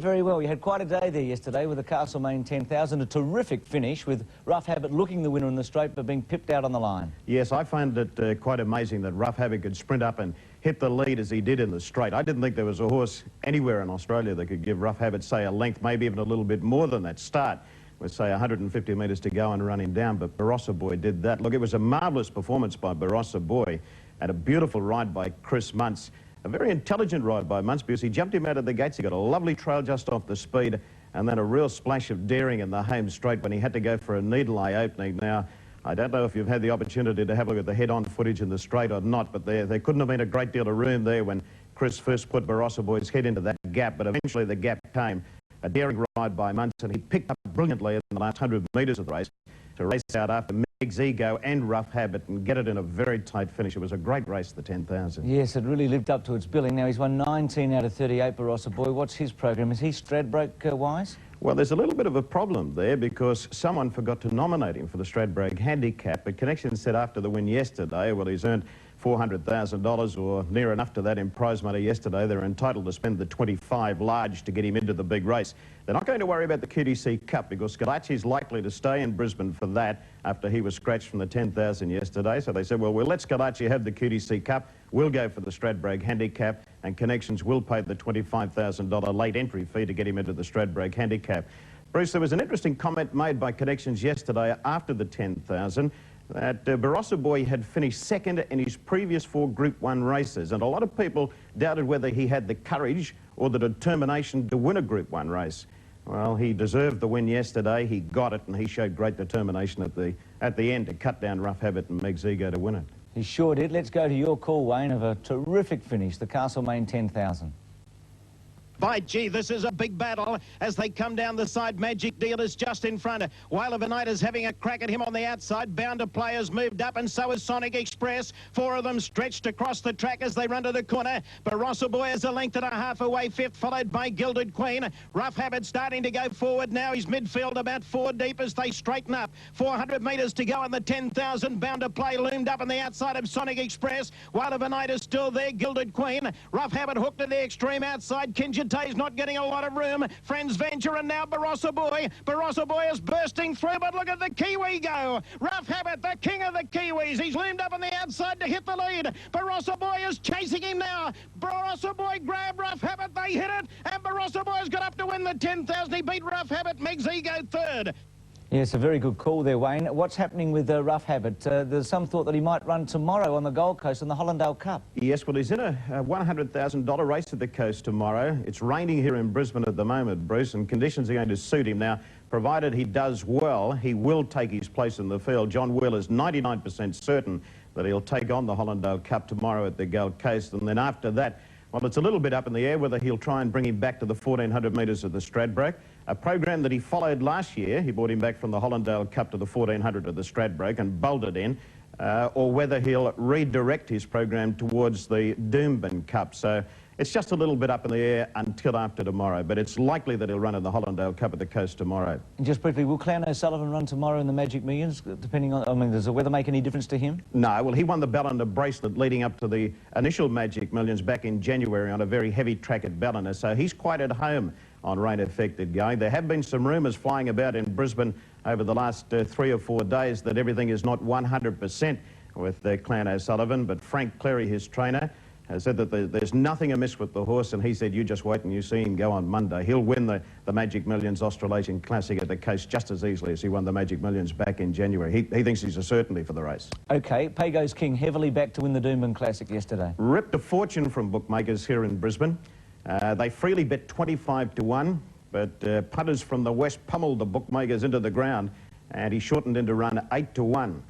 Very well. You had quite a day there yesterday with the Castlemaine 10,000. A terrific finish with Rough Habit looking the winner in the straight but being pipped out on the line. Yes, I found it quite amazing that Rough Habit could sprint up and hit the lead as he did in the straight. I didn't think there was a horse anywhere in Australia that could give Rough Habit, say, a length, maybe even a little bit more than that start, with, say, 150 metres to go and run him down, but Barossa Boy did that. Look, it was a marvellous performance by Barossa Boy and a beautiful ride by Chris Muntz. A very intelligent ride by Muntz because he jumped him out of the gates. He got a lovely trail just off the speed and then a real splash of daring in the home straight when he had to go for a needle eye opening. Now, I don't know if you've had the opportunity to have a look at the head-on footage in the straight or not, but there couldn't have been a great deal of room there when Chris first put Barossa Boy's head into that gap, but eventually the gap came. A daring ride by Muntz, and he picked up brilliantly in the last 100 metres of the race to race out after Meg's Ego and Rough Habit and get it in a very tight finish. It was a great race, the 10,000. Yes, it really lived up to its billing. Now, he's won 19 out of 38, Barossa Boy. What's his program? Is he Stradbroke-wise? Well, there's a little bit of a problem there because someone forgot to nominate him for the Stradbroke Handicap. But Connection said after the win yesterday, well, he's earned $400,000 or near enough to that in prize money yesterday. They're entitled to spend the 25 large to get him into the big race. They're not going to worry about the QTC Cup because Scalacci's likely to stay in Brisbane for that after he was scratched from the 10,000 yesterday. So they said, well, we'll let Scalacci have the QTC Cup. We'll go for the Stradbroke Handicap and Connections will pay the $25,000 late entry fee to get him into the Stradbroke Handicap. Bruce, there was an interesting comment made by Connections yesterday after the 10,000 that Barossa Boy had finished second in his previous 4 Group 1 races, and a lot of people doubted whether he had the courage or the determination to win a Group 1 race. Well, he deserved the win yesterday, he got it, and he showed great determination at the end to cut down Rough Habit and Meg's Ego to win it. He sure did. Let's go to your call, Wayne, of a terrific finish, the Castlemaine 10,000. By gee, this is a big battle as they come down the side. Magic Dealer's just in front. While Overnighter's having a crack at him on the outside. Bounder Players moved up and so is Sonic Express. 4 of them stretched across the track as they run to the corner. Barossa Boy is a length and a half away, 5th, followed by Gilded Queen. Rough Habit starting to go forward now. He's midfield about 4 deep as they straighten up. 400 metres to go in the 10,000. Bounder Play loomed up on the outside of Sonic Express. While Overnighter's still there, Gilded Queen. Rough Habit hooked to the extreme outside. Kinjitay's not getting a lot of room. Friends Venture and now Barossa Boy. Barossa Boy is bursting through, but look at the Kiwi go. Rough Habit, the king of the Kiwis. He's loomed up on the outside to hit the lead. Barossa Boy is chasing him now. Barossa Boy grabbed Rough Habit. They hit it, and Barossa Boy's got up to win the 10,000. He beat Rough Habit. Meg's Ego 3rd. Yes, a very good call there, Wayne. What's happening with Rough Habit? There's some thought that he might run tomorrow on the Gold Coast in the Hollandale Cup. Yes, well, he's in a $100,000 race at the coast tomorrow. It's raining here in Brisbane at the moment, Bruce, and conditions are going to suit him. Now, provided he does well, he will take his place in the field. John Wheel is 99% certain that he'll take on the Hollandale Cup tomorrow at the Gold Coast, and then after that, well, it's a little bit up in the air whether he'll try and bring him back to the 1,400 metres of the Stradbroke, a program that he followed last year. He brought him back from the Hollandale Cup to the 1,400 of the Stradbroke and bowled it in, or whether he'll redirect his program towards the Doomben Cup. So it's just a little bit up in the air until after tomorrow, but it's likely that he'll run in the Hollandale Cup at the coast tomorrow. And just briefly, will Clan O'Sullivan run tomorrow in the Magic Millions, depending on, I mean, does the weather make any difference to him? No, well, he won the Ballina bracelet leading up to the initial Magic Millions back in January on a very heavy track at Ballina, so he's quite at home on rain-affected going. There have been some rumours flying about in Brisbane over the last 3 or 4 days that everything is not 100% with Clan O'Sullivan, but Frank Cleary, his trainer, has said that there's nothing amiss with the horse, and he said, you just wait and you see him go on Monday. He'll win the Magic Millions Australasian Classic at the coast just as easily as he won the Magic Millions back in January. He thinks he's a certainty for the race. OK, Pago's King heavily back to win the Doomben Classic yesterday. Ripped a fortune from bookmakers here in Brisbane. They freely bet 25 to 1, but punters from the west pummeled the bookmakers into the ground, and he shortened into run 8 to 1.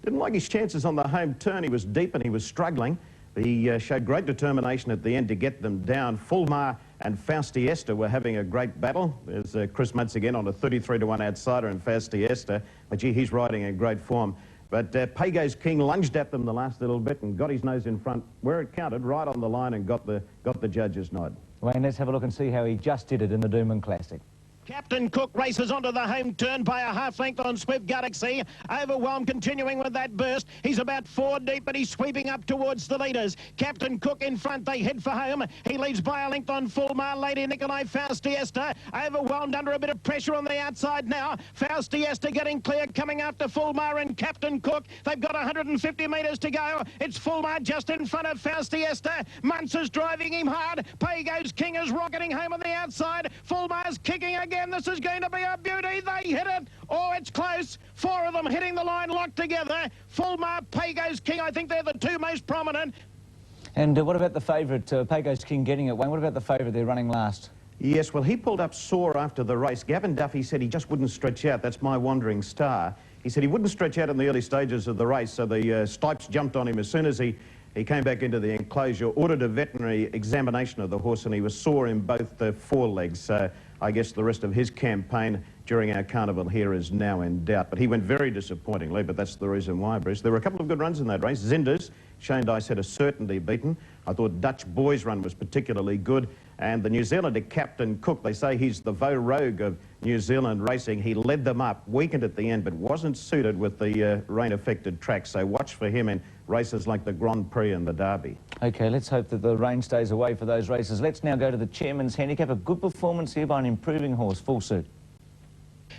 Didn't like his chances on the home turn. He was deep and he was struggling. He showed great determination at the end to get them down. Fulmar and Faustiesta were having a great battle. There's Chris Muntz again on a 33 to 1 outsider and Faustiesta, but gee, he's riding in great form. But Pago's King lunged at them the last little bit and got his nose in front where it counted, right on the line, and got the judge's nod. Wayne, let's have a look and see how he just did it in the Doomben Classic. Captain Cook races onto the home turn by a half length on Swift Galaxy. Overwhelmed, continuing with that burst. He's about 4 deep, but he's sweeping up towards the leaders. Captain Cook in front, they head for home. He leads by a length on Fulmar. Lady Nikolai Faustiesta, overwhelmed under a bit of pressure on the outside now. Faustiesta getting clear, coming after Fulmar and Captain Cook. They've got 150 metres to go. It's Fulmar just in front of Faustiesta. Munson's driving him hard. Pago's King is rocketing home on the outside. Fulmar's kicking again. This is going to be a beauty. They hit it. Oh, it's close. 4 of them hitting the line locked together. Fulmar, Pago's King, I think they're the 2 most prominent. And what about the favourite, Pago's King getting it, Wayne? What about the favourite? They're running last. Yes, well, he pulled up sore after the race. Gavin Duffy said he just wouldn't stretch out. That's My Wandering Star. He said he wouldn't stretch out in the early stages of the race, so the Stipes jumped on him as soon as he came back into the enclosure, ordered a veterinary examination of the horse, and he was sore in both the forelegs. So I guess the rest of his campaign during our carnival here is now in doubt. But he went very disappointingly, but that's the reason why, Bruce. There were a couple of good runs in that race. Zinders, Shane Dice had a certainty beaten. I thought Dutch Boy's run was particularly good. And the New Zealander Captain Cook, they say he's the Vo Rogue of New Zealand racing. He led them up, weakened at the end, but wasn't suited with the rain-affected track. So watch for him in races like the Grand Prix and the Derby. OK, let's hope that the rain stays away for those races. Let's now go to the Chairman's Handicap. A good performance here by an improving horse, Full Suit.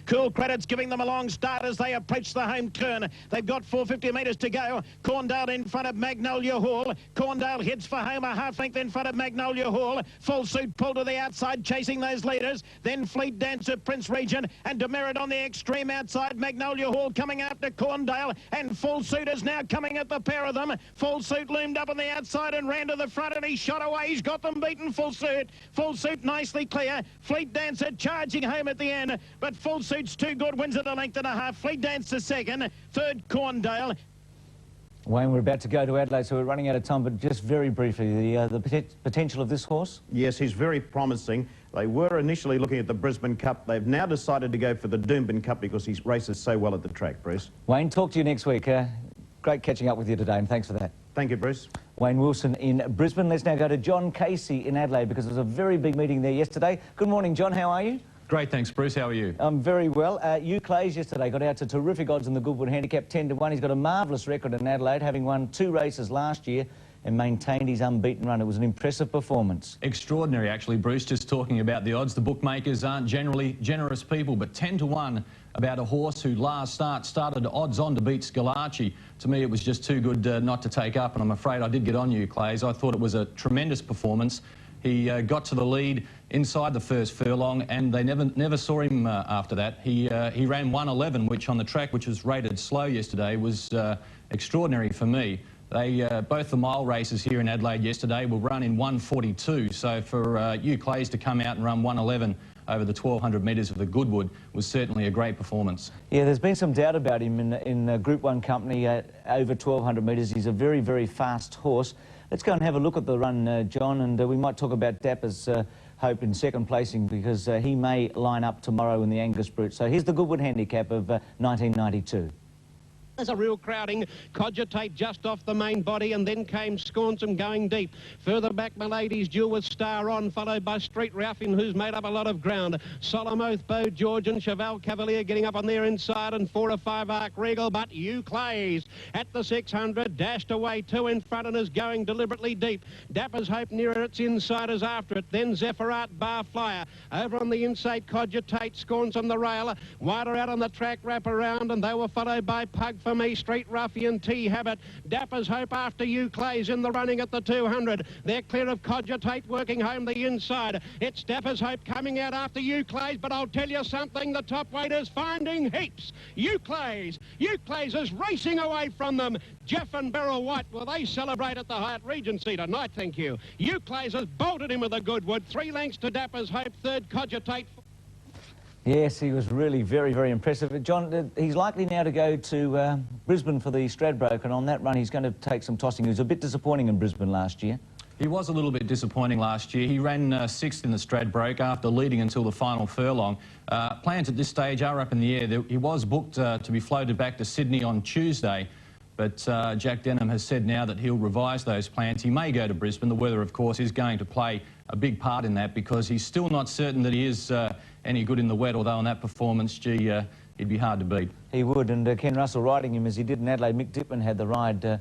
Cool Credit's giving them a long start as they approach the home turn. They've got 450 metres to go. Corndale in front of Magnolia Hall. Corndale heads for home, a half length in front of Magnolia Hall. Full Suit pulled to the outside, chasing those leaders. Then Fleet Dancer, Prince Regent, and Demerit on the extreme outside. Magnolia Hall coming after Corndale, and Full Suit is now coming at the pair of them. Full Suit loomed up on the outside and ran to the front, and he shot away. He's got them beaten, Full Suit. Full Suit nicely clear. Fleet Dancer charging home at the end, but Full Suit's too good, wins at a length and a half. Fleet Dancer second, third Corndale. Wayne, we're about to go to Adelaide, so we're running out of time, but just very briefly, the potential of this horse? Yes, he's very promising. They were initially looking at the Brisbane Cup. They've now decided to go for the Doomben Cup because he races so well at the track, Bruce. Wayne, talk to you next week. Great catching up with you today, and thanks for that. Thank you, Bruce. Wayne Wilson in Brisbane. Let's now go to John Casey in Adelaide because there was a very big meeting there yesterday. Good morning, John. How are you? Great, thanks, Bruce. How are you? I'm very well. Hugh Clays yesterday got out to terrific odds in the Goodwood Handicap, 10-1. He's got a marvellous record in Adelaide, having won 2 races last year and maintained his unbeaten run. It was an impressive performance. Extraordinary, actually, Bruce. Just talking about the odds, the bookmakers aren't generally generous people, but 10-1 about a horse who last start started odds on to beat Scalacci. To me, it was just too good not to take up, and I'm afraid I did get on you, Clays. I thought it was a tremendous performance. He got to the lead inside the first furlong, and they never saw him after that. He ran 1:11, which on the track, which was rated slow yesterday, was extraordinary for me. They both the mile races here in Adelaide yesterday were run in 1:42. So for Hugh Clays to come out and run 1:11 over the 1,200 metres of the Goodwood was certainly a great performance. Yeah, there's been some doubt about him in Group 1 company at over 1,200 metres. He's a very, very fast horse. Let's go and have a look at the run, John, and we might talk about Dapper's Hope in second placing because he may line up tomorrow in the Angus Brute. So here's the Goodwood Handicap of 1992. There's a real crowding. Cogitate just off the main body, and then came Scornsome going deep. Further back, Milady's Duel with Star On, followed by Street Raffin, who's made up a lot of ground. Solemn Oath, Beau George and Cheval Cavalier getting up on their inside, and 4 or 5 Arc Regal, but Hugh Clays at the 600, dashed away 2 in front and is going deliberately deep. Dapper's Hope nearer its insiders after it, then Zephyrat Bar Flyer. Over on the inside, Cogitate, Scornsome the rail, wider out on the track, wrap around, and they were followed by Pug for Me, Street Ruffian, T-Habit. Dapper's Hope after Hugh Clays in the running at the 200. They're clear of Cogitate working home the inside. It's Dapper's Hope coming out after Hugh Clays, but I'll tell you something, the top weight is finding heaps. Hugh Clays is racing away from them. Jeff and Beryl White, will they celebrate at the Hyatt Regency tonight? Thank you. Hugh Clays has bolted him with the Goodwood. 3 lengths to Dapper's Hope, third Cogitate. Yes, he was really very, very impressive. John, he's likely now to go to Brisbane for the Stradbroke, and on that run he's going to take some tossing. He was a bit disappointing in Brisbane last year. He was a little bit disappointing last year. He ran 6th in the Stradbroke after leading until the final furlong. Plans at this stage are up in the air. He was booked to be floated back to Sydney on Tuesday, But Jack Denham has said now that he'll revise those plans. He may go to Brisbane. The weather, of course, is going to play a big part in that, because he's still not certain that he is any good in the wet, although in that performance, gee, he'd be hard to beat. He would, and Ken Russell riding him as he did in Adelaide. Mick Dittman had the ride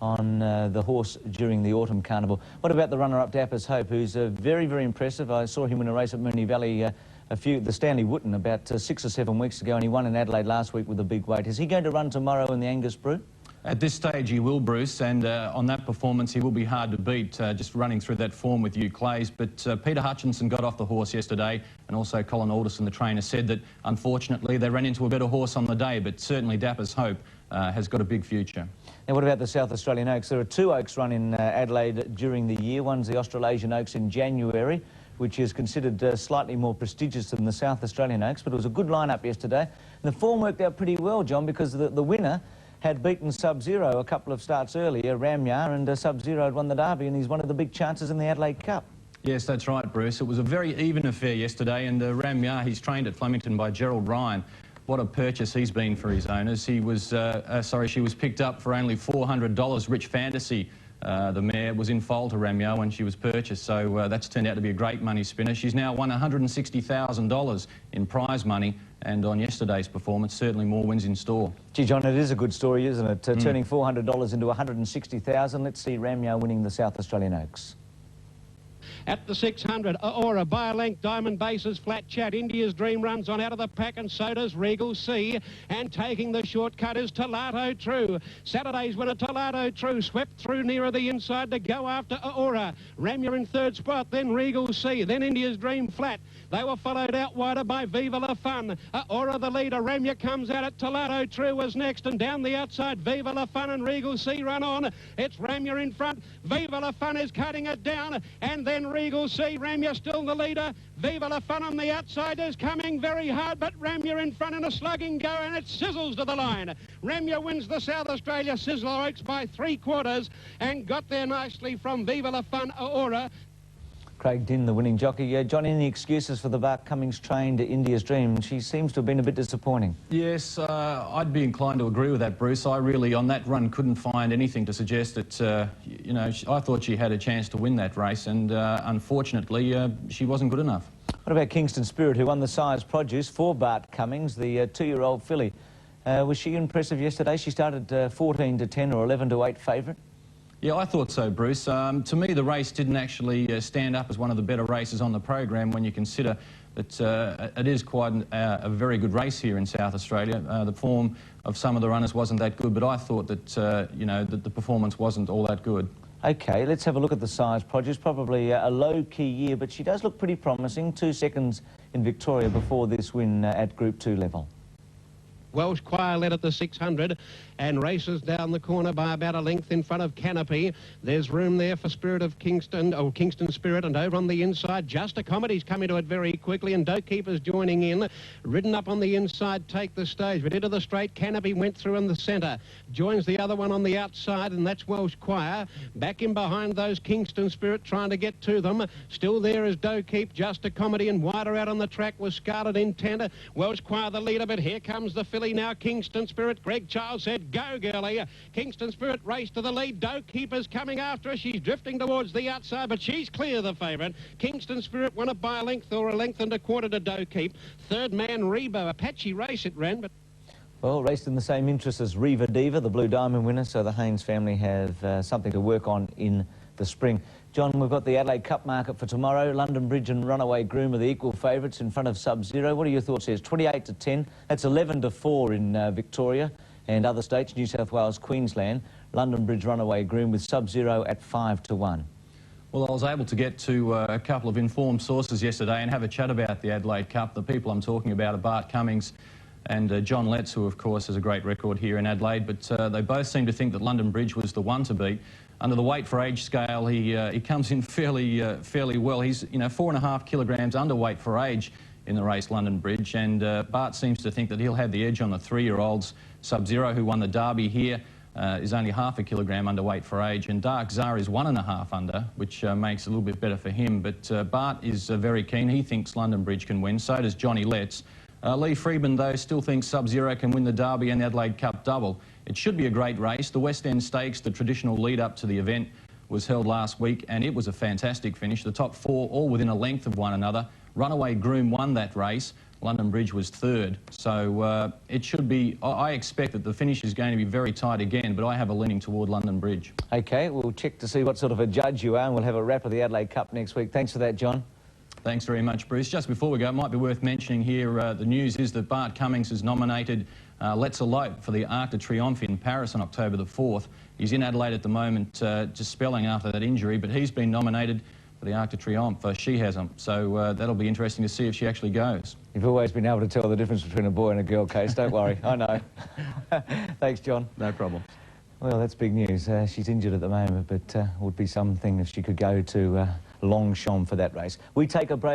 on the horse during the Autumn Carnival. What about the runner-up, Dapper's Hope, who's very, very impressive? I saw him in a race at Moonee Valley, the Stanley Wootton, about 6 or 7 weeks ago, and he won in Adelaide last week with a big weight. Is he going to run tomorrow in the Angus Brew? At this stage he will, Bruce, and on that performance he will be hard to beat, just running through that form with Hugh Clays. But Peter Hutchinson got off the horse yesterday, and also Colin Alderson, the trainer, said that unfortunately they ran into a better horse on the day, but certainly Dapper's Hope has got a big future. Now, what about the South Australian Oaks? There are 2 Oaks run in Adelaide during the year. One's the Australasian Oaks in January, which is considered slightly more prestigious than the South Australian Oaks, but it was a good lineup yesterday. And the form worked out pretty well, John, because the winner had beaten Sub-Zero a couple of starts earlier, Ramyar, and Sub-Zero had won the Derby, and he's one of the big chances in the Adelaide Cup. Yes, that's right, Bruce. It was a very even affair yesterday, and Ramyar, he's trained at Flemington by Gerald Ryan. What a purchase he's been for his owners. He was, she was picked up for only $400. Rich Fantasy, the mare, was in foal to Ramyar when she was purchased, so that's turned out to be a great money spinner. She's now won $160,000 in prize money, and on yesterday's performance, certainly more wins in store. Gee, John, it is a good story, isn't it? Turning $400 into $160,000. Let's see Ramyar winning the South Australian Oaks. At the 600, Aura by a length, Diamond Bases, Flat Chat, India's Dream runs on out of the pack, and so does Regal Sea. And taking the shortcut is Talato True. Saturday's winner, Talato True, swept through nearer the inside to go after Aura. Ramyar in 3rd spot, then Regal Sea, then India's Dream Flat. They were followed out wider by Viva La Fun. Aura the leader, Ramyar comes out at Talato True was next, and down the outside, Viva La Fun and Regal Sea run on. It's Ramyar in front, Viva La Fun is cutting it down, and then Regal Sea, Ramyar still the leader. Viva La Fun on the outside is coming very hard, but Ramyar in front in a slugging go, and it sizzles to the line. Ramyar wins the South Australia Sizzler Oaks by 3/4 and got there nicely from Viva La Fun, Aura. Craig Dinn, the winning jockey. John, any excuses for the Bart Cummings-trained India's Dream? She seems to have been a bit disappointing. Yes, I'd be inclined to agree with that, Bruce. I really, on that run, couldn't find anything to suggest that, you know, I thought she had a chance to win that race, and unfortunately, she wasn't good enough. What about Kingston Spirit, who won the Size Produce for Bart Cummings, the 2-year-old filly? Was she impressive yesterday? She started 14 to 10 or 11 to 8 favourite. Yeah, I thought so, Bruce. To me, the race didn't actually stand up as one of the better races on the program when you consider that it is quite a very good race here in South Australia. The form of some of the runners wasn't that good, but I thought that, you know, that the performance wasn't all that good. OK, let's have a look at the Size Produce. Probably a low-key year, but she does look pretty promising. 2 seconds in Victoria before this win at Group 2 level. Welsh Choir led at the 600 and races down the corner by about a length in front of Canopy. There's room there for Spirit of Kingston, or Kingston Spirit, and over on the inside, Just a Comedy's coming to it very quickly, and Doe Keeper's joining in. Ridden up on the inside, Take the Stage, but into the straight, Canopy went through in the centre. Joins the other one on the outside, and that's Welsh Choir. Back in behind those, Kingston Spirit trying to get to them. Still there is Doe Keep, Just a Comedy, and wider out on the track was Scarlet Intent. Welsh Choir the leader, but here comes the filly now, Kingston Spirit. Greg Child said, go girlie. Kingston Spirit raced to the lead. Doe Keeper's coming after her. She's drifting towards the outside, but she's clear the favourite. Kingston Spirit won it by a length or a length and a quarter to Doe Keep. Third man, Rebo. A patchy race it ran, but... Well, raced in the same interest as Reva Diva, the Blue Diamond winner, so the Haynes family have something to work on in the spring. John, we've got the Adelaide Cup market for tomorrow. London Bridge and Runaway Groom are the equal favourites in front of Sub-Zero. What are your thoughts here? It's 28 to 10. That's 11 to 4 in Victoria and other states, New South Wales, Queensland. London Bridge Runaway Groom with Sub-Zero at 5 to 1. Well, I was able to get to a couple of informed sources yesterday and have a chat about the Adelaide Cup. The people I'm talking about are Bart Cummings and John Letts, who, of course, has a great record here in Adelaide. But they both seem to think that London Bridge was the one to beat. Under the weight for age scale, he comes in fairly well. He's, you know, 4.5 kilograms underweight for age in the race, London Bridge. And Bart seems to think that he'll have the edge on the 3-year-olds. Sub-Zero, who won the Derby here, is only 0.5 kilogram underweight for age. And Dark Czar is 1.5 under, which makes it a little bit better for him. But Bart is very keen. He thinks London Bridge can win. So does Johnny Letts. Lee Freedman, though, still thinks Sub-Zero can win the Derby and the Adelaide Cup double. It should be a great race. The West End Stakes, the traditional lead-up to the event, was held last week, and it was a fantastic finish. The top four all within a length of one another. Runaway Groom won that race. London Bridge was third. So it should be... I expect that the finish is going to be very tight again, but I have a leaning toward London Bridge. OK, we'll check to see what sort of a judge you are, and we'll have a wrap of the Adelaide Cup next week. Thanks for that, John. Thanks very much, Bruce. Just before we go, it might be worth mentioning here, the news is that Bart Cummings has nominated Let's Elope for the Arc de Triomphe in Paris on October the 4th. He's in Adelaide at the moment, just spelling after that injury, but he's been nominated for the Arc de Triomphe. She hasn't, so that'll be interesting to see if she actually goes. You've always been able to tell the difference between a boy and a girl, Case, don't worry. I know. Thanks, John. No problem. Well, that's big news. She's injured at the moment, but would be something if she could go to Longchamp for that race. We take a break.